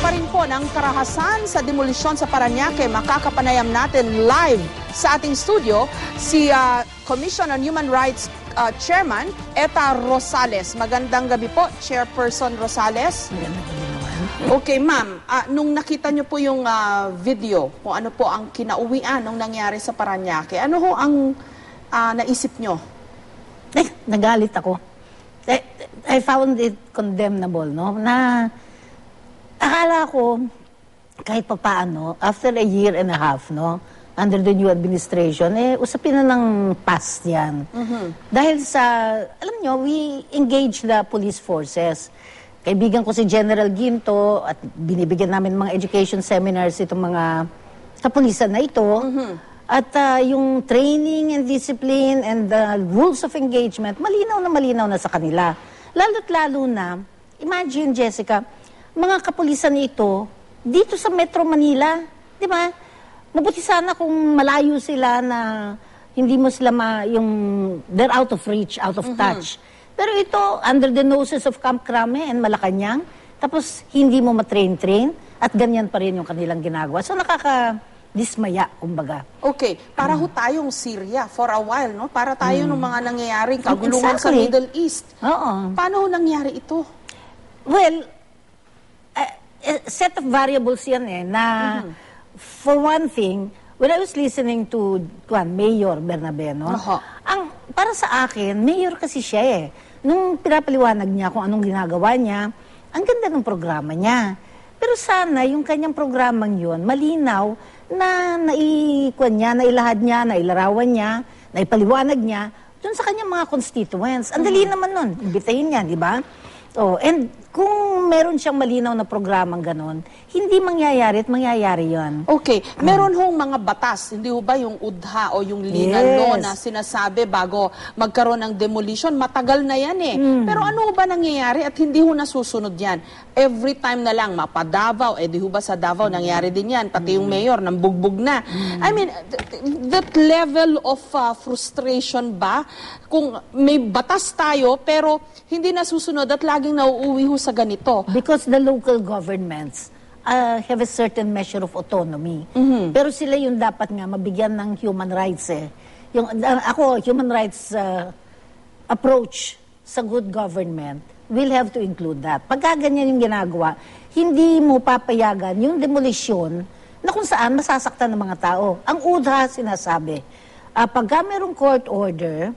pa rin po ng karahasan sa demolisyon sa Parañaque. Makakapanayam natin live sa ating studio si Commission on Human Rights Chairman Eta Rosales. Magandang gabi po, Chairperson Rosales. Magandang gabi naman. Okay, ma'am. Nung nakita niyo po yung video, kung ano po ang kinauwian nung nangyari sa Parañaque, ano ho ang naisip niyo? Nagalit ako. I found it condemnable, no? Na akala ko, kahit papaano, after a year and a half, no, under the new administration, usapin na ng past yan. Dahil sa, alam nyo, we engage the police forces. Kaibigan ko si General Ginto at binibigyan namin mga education seminars itong mga kapulisan na ito. At yung training and discipline and the rules of engagement, malinaw na sa kanila. Lalo't lalo na, imagine, Jessica, mga kapulisan ito, dito sa Metro Manila, di ba? Mabuti sana kung malayo sila na hindi mo sila they're out of reach, out of touch. Pero ito, under the noses of Camp Crame and Malacanang, tapos hindi mo matrain-train, at ganyan pa rin yung kanilang ginagawa. So nakaka-dismaya, kumbaga. Okay, para ho tayong Syria for a while, no? Para tayo ng mga nangyayaring kaguluhan sa Middle East. Oo. Paano ho nangyari ito? Well, set of variables yan na for one thing, when I was listening to Mayor Bernabe, no? Para sa akin, mayor kasi siya Nung pinapaliwanag niya kung anong ginagawa niya, ang ganda ng programa niya. Pero sana yung kanyang programang yun, malinaw na nailahad niya, nailarawan niya, naipaliwanag niya dun sa kanyang mga constituents. Ang dali naman nun, imbitahin niya, di ba? And kung meron siyang malinaw na programang ganon, hindi mangyayari at mangyayari yan. Okay. Meron hong mga batas, hindi ho ba yung UDHA o yung Linalo na sinasabi bago magkaroon ng demolition? Matagal na yan Pero ano ho ba nangyayari at hindi ho nasusunod yan? Every time na lang, mapadavaw, di ho ba sa Davao nangyari din yan? Pati yung mayor, nambugbog na. I mean, that level of frustration ba? Kung may batas tayo, pero hindi nasusunod at laging nauuwi ho sa ganito. Because the local governments have a certain measure of autonomy. Pero sila yung dapat nga mabigyan ng human rights human rights approach sa good government will have to include that. Pagka ganyan yung ginagawa, hindi mo papayagan yung demolition na kung saan masasaktan ng mga tao. Ang UDHA sinasabi, pagka merong court order,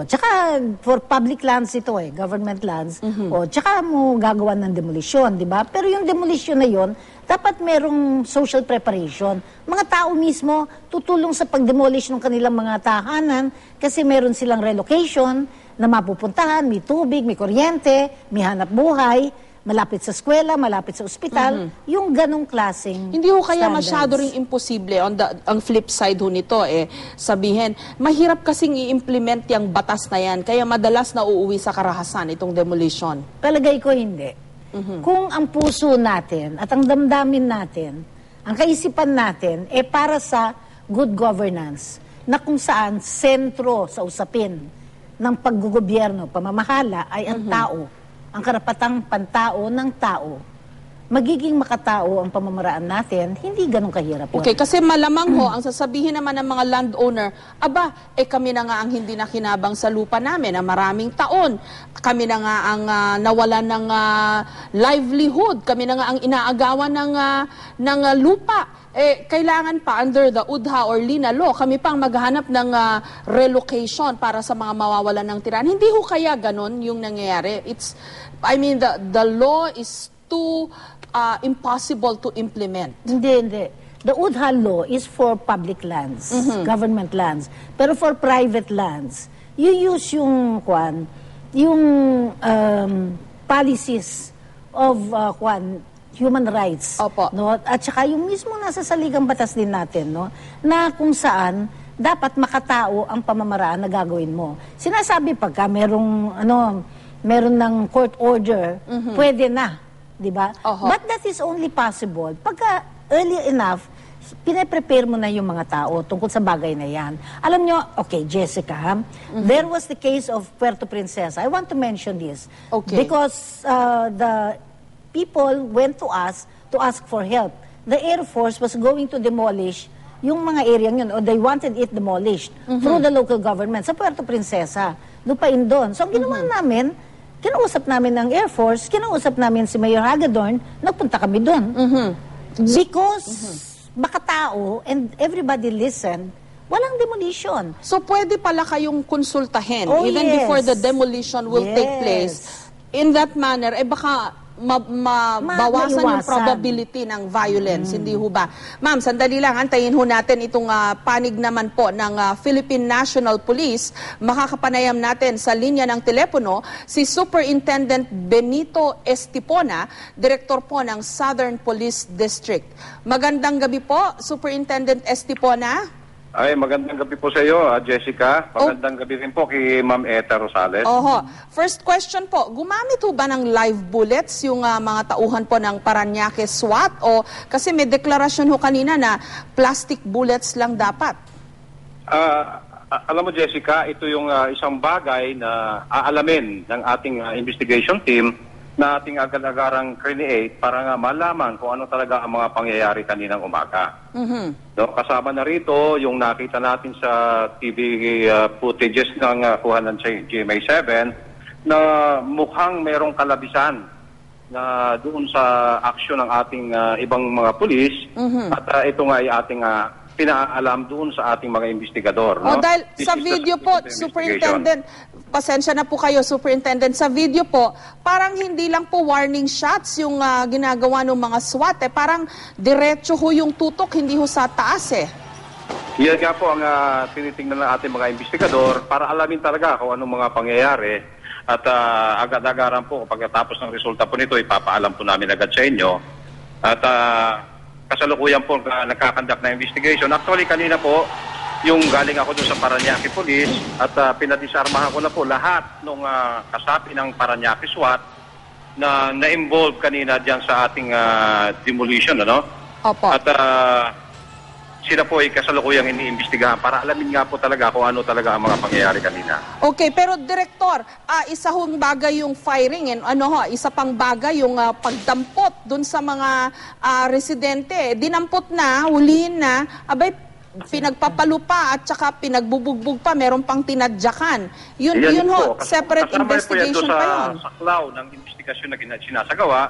tsaka for public lands ito government lands, tsaka mo gagawa ng demolition, di ba? Pero yung demolition na yon, dapat merong social preparation. Mga tao mismo tutulong sa pag-demolish ng kanilang mga tahanan kasi meron silang relocation na mapupuntahan, may tubig, may kuryente, may hanap buhay, malapit sa eskwela, malapit sa ospital, yung ganong klaseng hindi ho kaya standards. masyado ring imposible ang flip side ho nito sabihin, mahirap kasing i-implement yung batas na yan, kaya madalas na uuwi sa karahasan itong demolition. Palagay ko hindi. Kung ang puso natin at ang damdamin natin, ang kaisipan natin, para sa good governance, na kung saan sentro sa usapin ng paggugobyerno, pamamahala ay ang tao, ang karapatang pantao ng tao, magiging makatao ang pamamaraan natin, hindi ganun kahirap yun. Okay, kasi malamang ho, ang sasabihin naman ng mga landowner, kami na nga ang hindi nakinabang sa lupa namin na maraming taon. Kami na nga ang nawalan ng livelihood. Kami na nga ang inaagawan ng lupa. Kailangan pa under the UDHA or Linalo, kami pang maghanap ng relocation para sa mga mawawalan ng tirahan. Hindi ho kaya ganun yung nangyayari. The law is too impossible to implement. Hindi. The UDHA law is for public lands, government lands. Pero for private lands, you use yung policies of human rights. No? At saka yung mismo nasa saligang batas din natin, no? Na kung saan dapat makatao ang pamamaraan na gagawin mo. Sinasabi pagka meron ng court order, pwede na, di ba? But that is only possible pagka early enough, pinaprepare mo na yung mga tao tungkol sa bagay na yan. Alam nyo, okay, Jessica, there was the case of Puerto Princesa. I want to mention this. Okay. Because the people went to us to ask for help. The Air Force was going to demolish yung mga area yun, or they wanted it demolished through the local government sa Puerto Princesa. Lupain doon. So, ang ginawa namin, kinausap namin ng Air Force, kinausap namin si Mayor Hagedorn, nagpunta kami doon. Because baka tao and everybody listened, walang demolition. So pwede pala kayong konsultahin Oh, even yes. before the demolition will take Yes. place. In that manner, baka mabawasan yung maiwasan. probability ng violence, hindi ho ba? Ma'am, sandali lang, antayin ho natin itong panig naman po ng Philippine National Police. Makakapanayam natin sa linya ng telepono si Superintendent Benito Estipona, Direktor po ng Southern Police District. Magandang gabi po, Superintendent Estipona. Ay, magandang gabi po sa iyo, Jessica. Magandang gabi rin po kay Ma'am Eta Rosales. Oho. First question po, gumamit ho ba ng live bullets yung mga tauhan po ng Parañaque SWAT? O kasi may deklarasyon ho kanina na plastic bullets lang dapat. Alam mo, Jessica, ito yung isang bagay na aalamin ng ating investigation team na ating agad-agarang create para nga malaman kung ano talaga ang mga pangyayari kaninang umaga. No, kasama na rito yung nakita natin sa TV footages ng kuha ng GMA7 na mukhang merong kalabisan na doon sa aksyon ng ating ibang mga pulis at ito nga ay ating pinaalam doon sa ating mga investigador. No? Dahil sa video po, Superintendent, pasensya na po kayo, Superintendent, sa video po, parang hindi lang po warning shots yung ginagawa ng mga SWAT. Parang diretso ho yung tutok, hindi ho sa taas eh. Yan nga po ang tinitingnan ng ating mga investigador para alamin talaga kung anong mga pangyayari at agad-agaran po pagkatapos ng resulta po nito, ipapaalam po namin agad sa inyo. At kasalukuyan po nagkakandak na investigation. Actually, kanina po, yung galing ako doon sa Parañaque Police at pinadisarmahan ko na po lahat ng kasapi ng Parañaque SWAT na na-involve kanina dyan sa ating demolition. Ano? Opo. At sila po ay kasalukuyang iniimbestigahan para alamin nga po talaga kung ano talaga ang mga pangyayari kanina. Okay, pero Direktor, isa hong bagay yung firing, isa pang bagay yung pagdampot dun sa mga residente. Dinampot na, huliin na, abay, pinagpapalupa at saka pinagbubugbog pa, meron pang tinadyakan. Yun ho, separate investigation pa yun. Sa saklaw ng investigasyon na sinasagawa,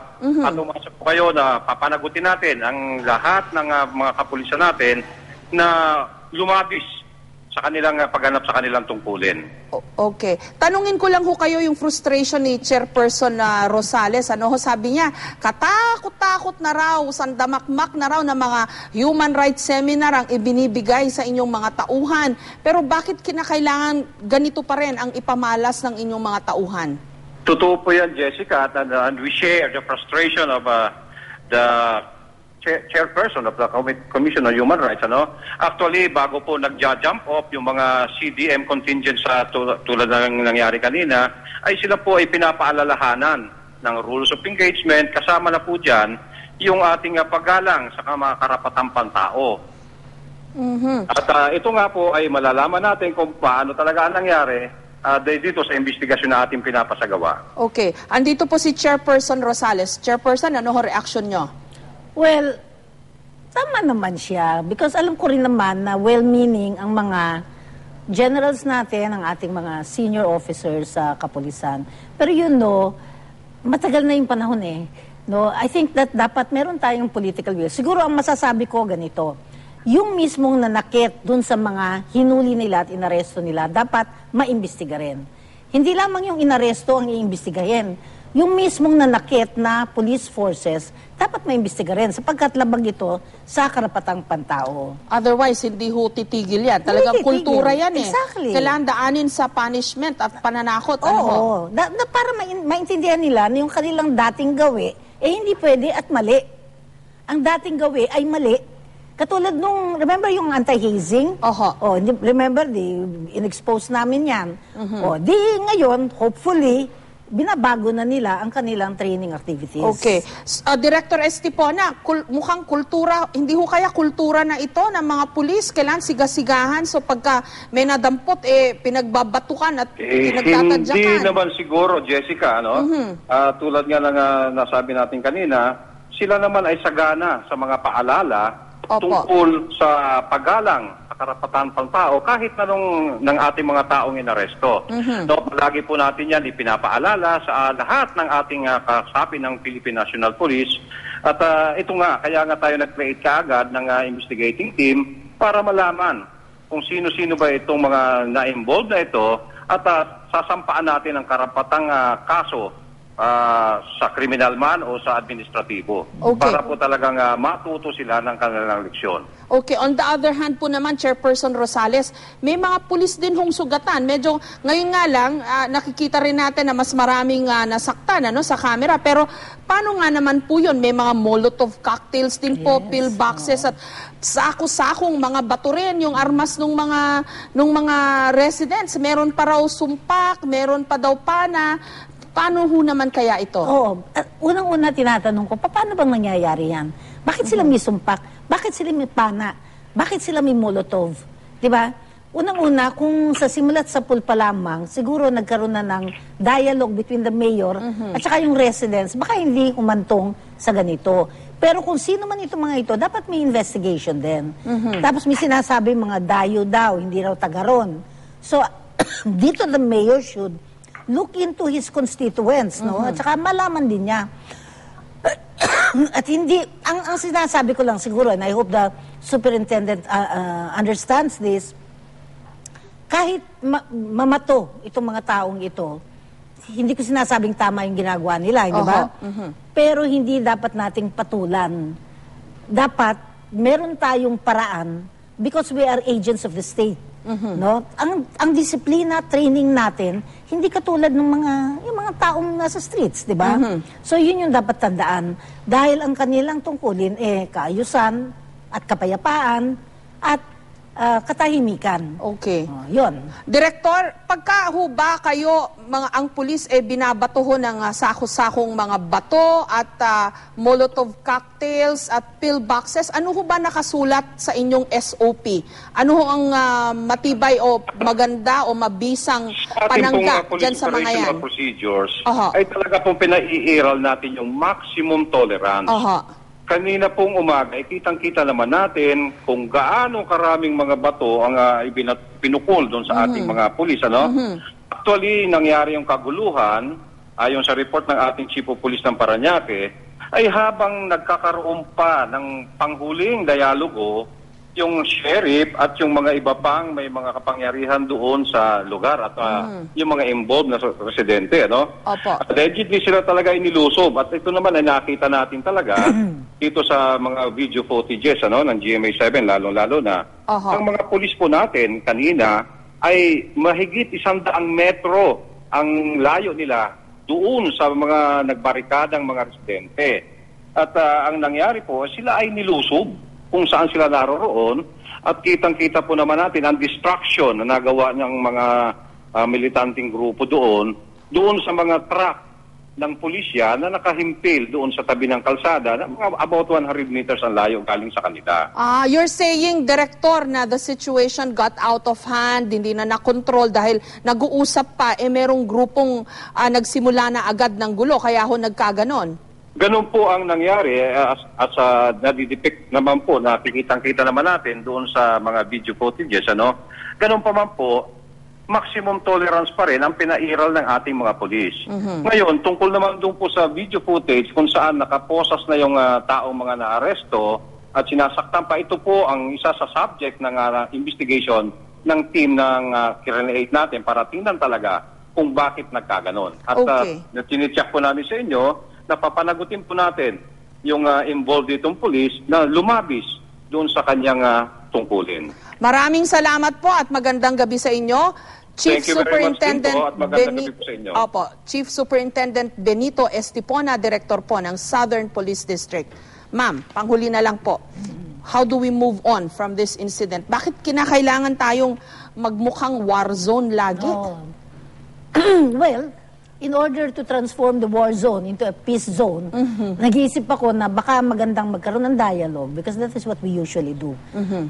at umasap po kayo na papanagutin natin ang lahat ng mga kapulisan natin na lumabis sa kanilang paghanap sa kanilang tungkulin. Okay. Tanungin ko lang ho kayo yung frustration ni Chairperson Rosales. Sabi niya, katakot-takot na raw, sandamakmak na raw na mga human rights seminar ang ibinibigay sa inyong mga tauhan. Pero bakit kinakailangan ganito pa rin ang ipamalas ng inyong mga tauhan? Totoo po yan, Jessica, and we share the frustration of the chairperson of the Commission on Human Rights. Actually, bago po nag-jump off yung mga CDM contingents tulad ng nangyari kanina, ay sila po ay pinapaalalahanan ng rules of engagement. Kasama na po dyan yung ating paggalang sa mga karapatang pantao. At ito nga po ay malalaman natin kung paano talaga ang nangyari dito sa investigasyon na ating pinapasagawa. Okay. Andito po si Chairperson Rosales. Chairperson, ano ho reaction nyo? Well, tama naman siya because alam ko rin naman na well-meaning ang mga generals natin, ang ating mga senior officers sa kapulisan. Pero matagal na yung panahon eh. No, I think that dapat meron tayong political will. Siguro ang masasabi ko ganito, yung mismong nanakit dun sa mga hinuli nila at inaresto nila, dapat maimbestiga rin. Hindi lamang yung inaresto ang iimbestigahin. Yung mismong nanakit na police forces, dapat maimbestiga rin sapagkat labag ito sa karapatang pantao. Otherwise, hindi ho titigil yan. Talagang Hindi kultura titigil. yan eh. Exactly. Kailangan daanin sa punishment at pananakot. Oo. Para maintindihan nila na yung kanilang dating gawi, hindi pwede at mali. Ang dating gawi ay mali. Katulad nung, remember yung anti-hazing? Oho. Remember, in-expose namin yan. Di ngayon, hopefully, binabago na nila ang kanilang training activities. Okay. Director Estipona, mukhang kultura, hindi ho kaya kultura na ito ng mga pulis? Kailangan sigasigahan so pagka may nadampot, pinagbabatukan at pinagtatadyakan. Hindi naman siguro, Jessica, tulad nga ng nasabi natin kanina, sila naman ay sagana sa mga paalala Opo. tungkol sa paggalang sa karapatan ng tao kahit na ng ating mga taong inaresto. No, palagi po natin yan ipinapaalala sa lahat ng ating kasapi ng Philippine National Police. At ito nga, kaya nga tayo nag-create kaagad ng investigating team para malaman kung sino-sino ba itong mga na-involved na ito at sasampaan natin ang karapatang kaso sa criminal man o sa administratibo. Okay. Para po talagang matuto sila ng kanilang leksyon. Okay, on the other hand po naman, Chairperson Rosales, may mga pulis din hong sugatan. Medyo, ngayon nga lang, nakikita rin natin na mas maraming nasaktan sa camera. Pero paano nga naman po yun? May mga Molotov cocktails din po, pill boxes at sako-sakong mga bato rin, yung armas nung mga residents. Meron pa raw sumpak, meron pa daw pana. Paano ho naman kaya ito? Oo. Unang-una tinatanong ko, paano bang nangyayari yan? Bakit sila may sumpak? Bakit sila may pana? Bakit sila may molotov? Diba? Unang-una, kung sa simulat sa pool pa lamang, siguro nagkaroon na ng dialogue between the mayor at saka yung residents, baka hindi humantong sa ganito. Pero kung sino man itong mga ito, dapat may investigation din. Tapos may sinasabi mga dayo daw, hindi raw tagaron. So, dito the mayor should look into his constituents, no? At saka malaman din niya. At hindi, ang sinasabi ko lang siguro, and I hope the superintendent understands this, kahit mamato itong mga taong ito, hindi ko sinasabing tama yung ginagawa nila, di ba? Pero hindi dapat nating patulan. Dapat, meron tayong paraan because we are agents of the state. No? Ang disiplina, training natin, hindi katulad ng yung mga taong nasa streets, di ba? So yun yung dapat tandaan. Dahil ang kanilang tungkulin kaayusan at kapayapaan at katahimikan. Okay. Yun. Direktor, pagka ho ba kayo, ang pulis binabato ho ng sako-sakong mga bato at Molotov cocktails at pill boxes, ano ho ba nakasulat sa inyong SOP? Ano ho ang matibay o maganda o mabisang panangga dyan sa mga yan? Ating procedures ay talaga pong pinaiiral natin yung maximum tolerance. Kanina pong umaga, kitang-kita naman natin kung gaano karaming mga bato ang pinukol doon sa ating mga pulis. Actually, nangyari yung kaguluhan, ayon sa report ng ating Chief of Police ng Parañaque, ay habang nagkakaroon pa ng panghuling dialogo, yung sheriff at yung mga iba pang may mga kapangyarihan doon sa lugar at yung mga involved na residente, Opo. Allegedly sila talaga inilusob at ito naman ay nakita natin talaga dito sa mga video footages ng GMA7 lalong-lalo na. Ang mga pulis po natin kanina ay mahigit 100 metro ang layo nila doon sa mga nagbarikadang mga residente. At ang nangyari po, sila ay nilusob kung saan sila naroroon at kitang-kita po naman natin ang distraction na nagawa ng mga militanting grupo doon sa mga truck ng pulisya na nakahimpil doon sa tabi ng kalsada na mga about 100 meters ang layo galing sa kanila. You're saying, Director, na the situation got out of hand, hindi na nakontrol dahil nag-uusap pa, merong grupong nagsimula na agad ng gulo, kaya ho nagkaganon? Ganun po ang nangyari at nadidepict naman po, nakikitang-kita naman natin doon sa mga video footages, Ganun pa man po, maximum tolerance pa rin ang pinairal ng ating mga polis. Ngayon, tungkol naman doon po sa video footage kung saan nakaposas na yung taong mga naaresto at sinasaktan pa, ito po ang isa sa subject ng investigation ng team ng Kireneate natin para tingnan talaga kung bakit nagkaganon. At tinicheck po namin sa inyo, napapanagutin po natin yung involved ditong pulis na lumabis doon sa kanyang tungkulin. Maraming salamat po at magandang gabi sa inyo. Chief Superintendent Chief Superintendent Benito Estipona, Director po ng Southern Police District. Ma'am, panghuli na lang po. How do we move on from this incident? Bakit kinakailangan tayong magmukhang war zone lagi? Well, in order to transform the war zone into a peace zone, nag-iisip ako na baka magandang magkaroon ng dialogue because that is what we usually do.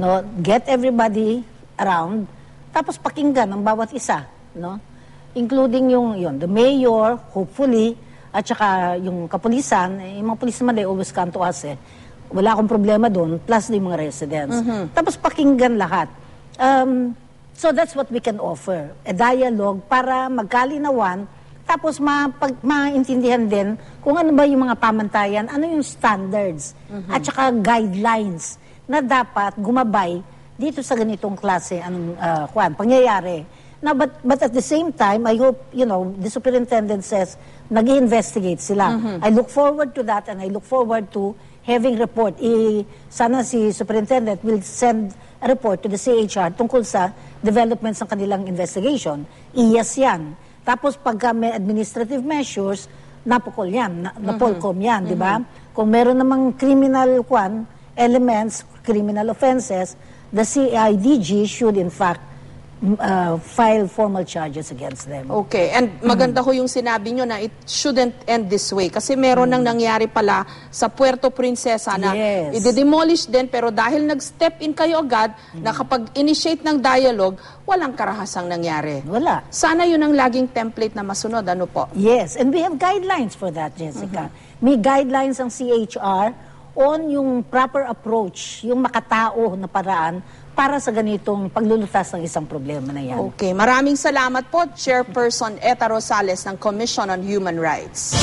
No? Get everybody around, tapos pakinggan ang bawat isa. No? Including the mayor, hopefully, at saka yung kapulisan, yung mga pulis naman, they always come to us Wala akong problema doon, plus yung mga residents. Tapos pakinggan lahat. So that's what we can offer. A dialogue para magkalinawan, tapos maintindihan din kung ano ba yung mga pamantayan, ano yung standards, at saka guidelines na dapat gumabay dito sa ganitong klase pangyayari. Now, but at the same time, I hope, the superintendent says, nag-investigate sila. I look forward to that, and I look forward to having report. Sana si superintendent will send a report to the CHR tungkol sa developments ng kanilang investigation. Iyas yan. Tapos pagka may administrative measures, napukol yan, napolcom yan, di ba? Kung meron namang criminal elements, criminal offenses, the CIDG should in fact file formal charges against them. Okay, and maganda ho yung sinabi nyo na it shouldn't end this way. Kasi meron nang nangyari pala sa Puerto Princesa na i-demolish din, pero dahil nag-step in kayo agad, nakapag-initiate ng dialogue, walang karahasang nangyari. Wala. Sana yun ang laging template na masunod. Ano po? Yes, and we have guidelines for that, Jessica. May guidelines ang CHR on yung proper approach, yung makatao na paraan para sa ganitong paglulutas ng isang problema na yan. Okay, maraming salamat po, Chairperson Etta Rosales ng Commission on Human Rights.